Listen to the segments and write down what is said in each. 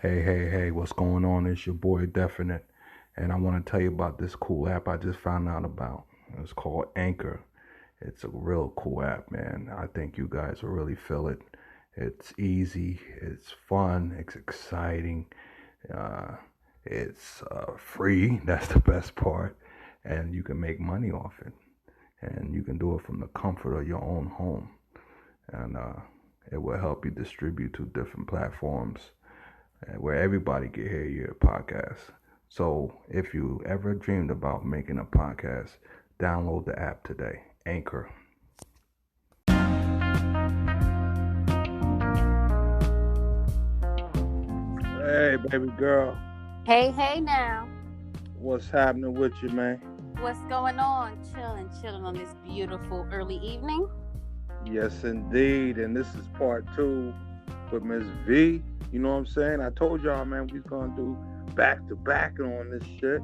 Hey, what's going on? It's your boy Definite, and I want to tell you about this cool app I just found out about. It's called Anchor. It's a real cool app, man. I think you guys will really feel it. It's easy, it's fun, it's exciting, uh, it's free. That's the best part, and you can make money off it, and you can do it from the comfort of your own home, and it will help you distribute to different platforms where everybody can hear your podcast. So if you ever dreamed about making a podcast, download the app today, Anchor. Hey, baby girl, Hey now. what's happening with you, man? What's going on? Chilling on this beautiful early evening. Yes, indeed. And this is part 2 with Miss V. You know what I'm saying? I told y'all, man, we're going to do back to back on this shit.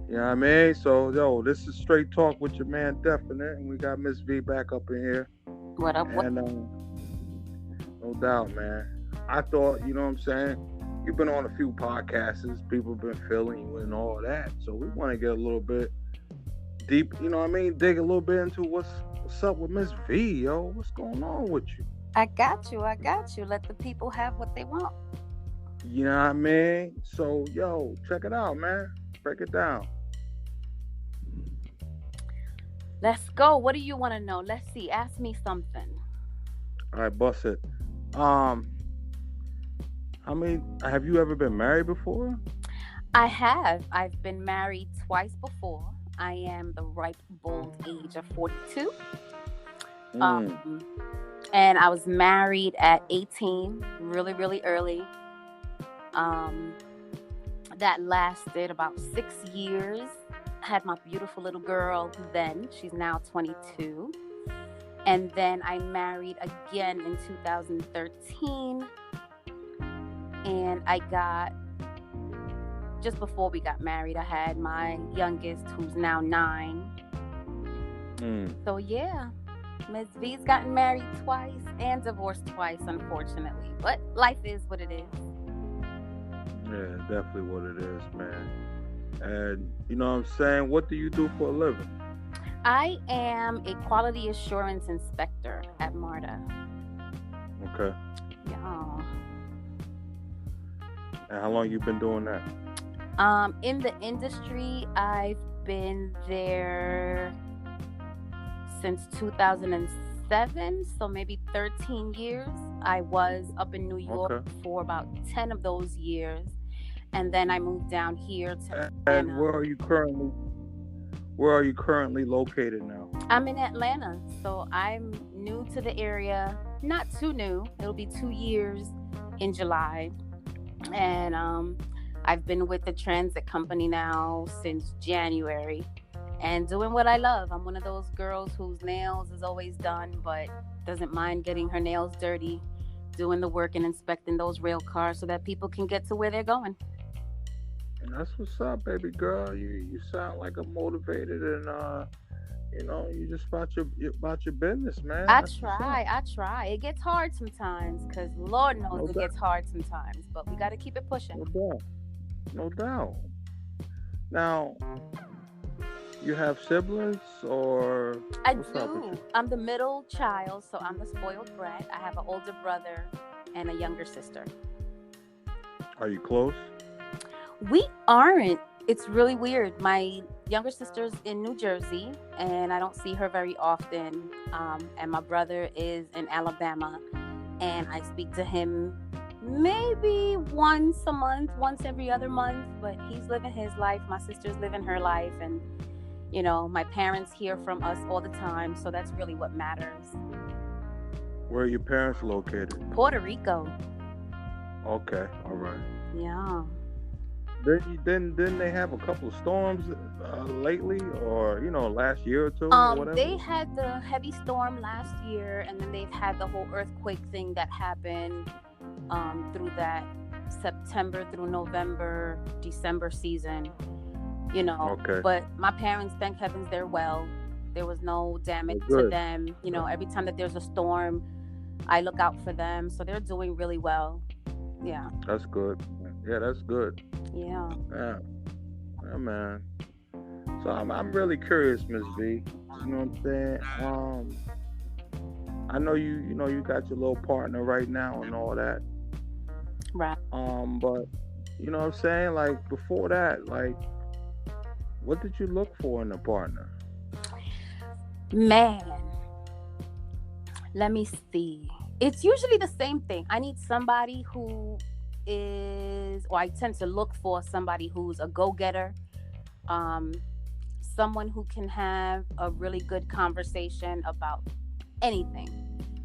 You know what I mean? So, yo, this is straight talk with your man, Definite. And we got Miss V back up in here. What up? And no doubt, man. I thought, you know what I'm saying? You've been on a few podcasts. People have been feeling you and all that. So we want to get a little bit deep, you know what I mean? Dig a little bit into what's up with Miss V, yo. What's going on with you? I got you. Let the people have what they want. You know what I mean? So, yo, check it out, man. Break it down. Let's go. What do you want to know? Let's see. Ask me something. All right, bust it. Have you ever been married before? I have. I've been married twice before. I am the ripe, bold age of 42. And I was married at 18, really, really early. That lasted about 6 years. Had my beautiful little girl then. She's now 22. And then I married again in 2013. And I got, just before we got married, I had my youngest, who's now 9. So yeah, Ms. V's gotten married twice and divorced twice, unfortunately. But life is what it is. Yeah, definitely what it is, man. And you know what I'm saying? What do you do for a living? I am a quality assurance inspector at MARTA. Okay. Yeah. And how long you been doing that? In the industry, I've been there since 2007, so maybe 13 years. I was up in New York for about 10 of those years, and then I moved down here to And Atlanta. where are you currently located now? I'm in Atlanta, so I'm new to the area. Not too new. It'll be 2 years in July. And I've been with the transit company now since January and doing what I love. I'm one of those girls whose nails is always done, but doesn't mind getting her nails dirty, doing the work and inspecting those rail cars so that people can get to where they're going. And that's what's up, baby girl. You sound like a motivated and you just about your business, man. I try. It gets hard sometimes because Lord knows it gets hard sometimes, but we got to keep it pushing. No doubt. Now, you have siblings or? I do. I'm the middle child, so I'm the spoiled brat. I have an older brother and a younger sister. Are you close? We aren't. It's really weird. My younger sister's in New Jersey, and I don't see her very often. And my brother is in Alabama, and I speak to him maybe once a month, once every other month. But he's living his life. My sister's living her life, and my parents hear from us all the time, so that's really what matters. Where are your parents located? Puerto Rico. Okay, all right. Yeah. Didn't they have a couple of storms lately, or last year or two? Or whatever? They had the heavy storm last year, and then they've had the whole earthquake thing that happened through that September through November, December season. Okay. But my parents, thank heavens, they're well. There was no damage to them. Every time that there's a storm, I look out for them, so they're doing really well. Yeah. That's good. Yeah, that's good. Yeah. Yeah, yeah, man. So I'm really curious, Miss V. You know what I'm saying? I know you got your little partner right now and all that. Right. But you know what I'm saying? Like before that, like what did you look for in a partner? Man, let me see. It's usually the same thing. I need somebody who is, or I tend to look for somebody who's a go-getter, um, someone who can have a really good conversation about anything.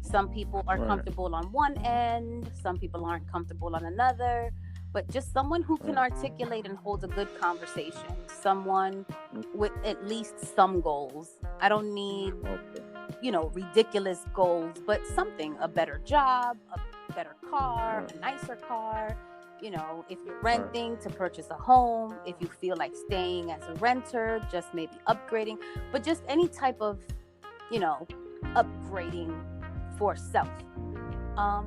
Some people are Right, comfortable on one end, some people aren't comfortable on another, but just someone who can right. articulate and hold a good conversation, someone Mm, with at least some goals. I don't need, okay. ridiculous goals, but something, a better job, a better car, Right, a nicer car. If you're right. renting, to purchase a home, if you feel like staying as a renter, just maybe upgrading, but just any type of, you know, upgrading for self.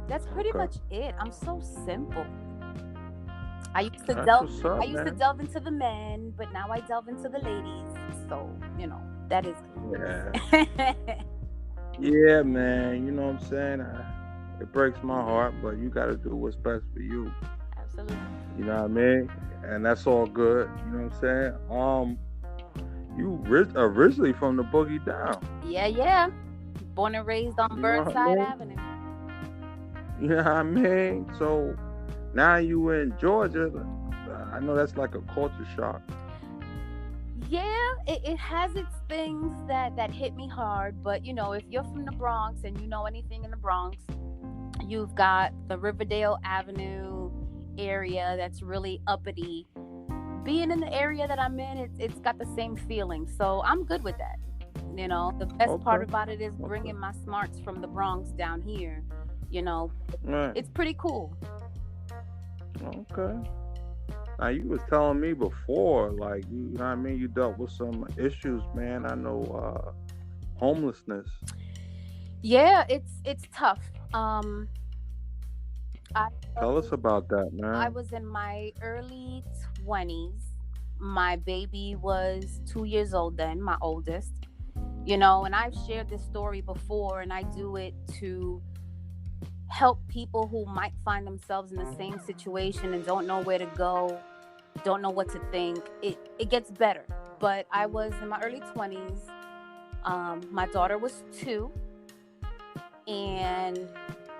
That's pretty Okay. much it. I'm so simple. I used to That's delve what's I up, used to man. delve into the men, but now I delve into the ladies. So, that is Yeah. it. Yeah, man. You know what I'm saying? It breaks my heart, but you got to do what's best for you. Absolutely. You know what I mean? And that's all good. You know what I'm saying? You originally from the boogie down. Yeah, yeah. Born and raised on You know what I Burnside mean? Avenue. You know what I mean? So now you in Georgia. I know that's like a culture shock. Yeah, it has its things that hit me hard, but if you're from the Bronx and you know anything in the Bronx, you've got the Riverdale Avenue area that's really uppity. Being in the area that I'm in, it's got the same feeling, so I'm good with that. The best part Okay. about it is Okay. bringing my smarts from the Bronx down here. You know, Right. it's pretty cool. Okay. Now you was telling me before, like you know what I mean, you dealt with some issues, man. I know homelessness. Yeah, it's tough. Um, I Tell us was about that, I man. was in my early 20s. My baby was 2 years old then, my oldest. And I've shared this story before, and I do it to help people who might find themselves in the same situation and don't know where to go, don't know what to think. It gets better. But I was in my early 20s. My daughter was 2, and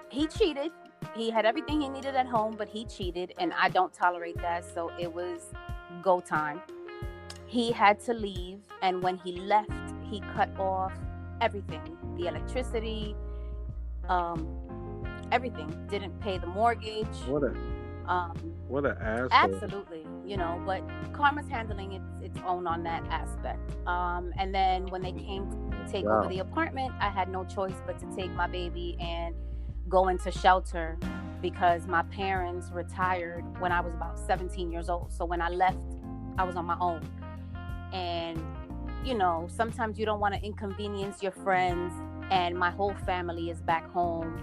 he cheated. He had everything he needed at home, but he cheated, and I don't tolerate that. So it was go time. He had to leave, and when he left, he cut off everything, the electricity, um, everything. Didn't pay the mortgage. What a Um, what an asshole. Absolutely, but karma's handling its own on that aspect. And then when they came to take over Wow. the apartment, I had no choice but to take my baby and go into shelter because my parents retired when I was about 17 years old. So when I left, I was on my own. And sometimes you don't want to inconvenience your friends, and my whole family is back home.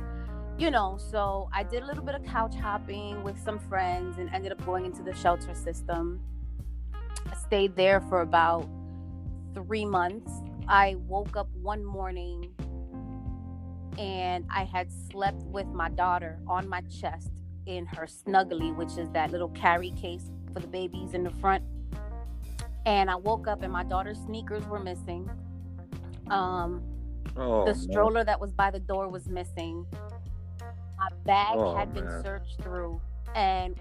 So I did a little bit of couch hopping with some friends and ended up going into the shelter system. I stayed there for about 3 months. I woke up one morning and I had slept with my daughter on my chest in her snuggly, which is that little carry case for the babies in the front. And I woke up and my daughter's sneakers were missing. Um, the Oh man. stroller that was by the door was missing. My bag Oh had been man. searched through, and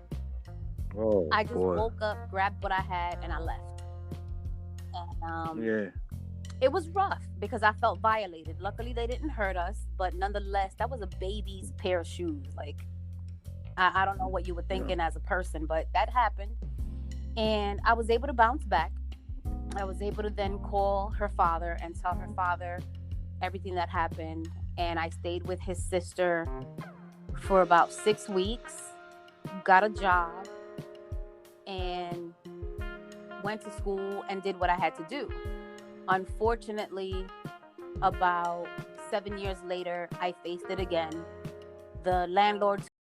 Oh I just boy. woke up, grabbed what I had, and I left. And Yeah. it was rough because I felt violated. Luckily, they didn't hurt us, but nonetheless, that was a baby's pair of shoes. Like, I don't know what you were Yeah. thinking as a person, but that happened. And I was able to bounce back. I was able to then call her father and tell her father everything that happened. And I stayed with his sister for about 6 weeks, got a job, and went to school and did what I had to do. Unfortunately, about 7 years later, I faced it again. The landlord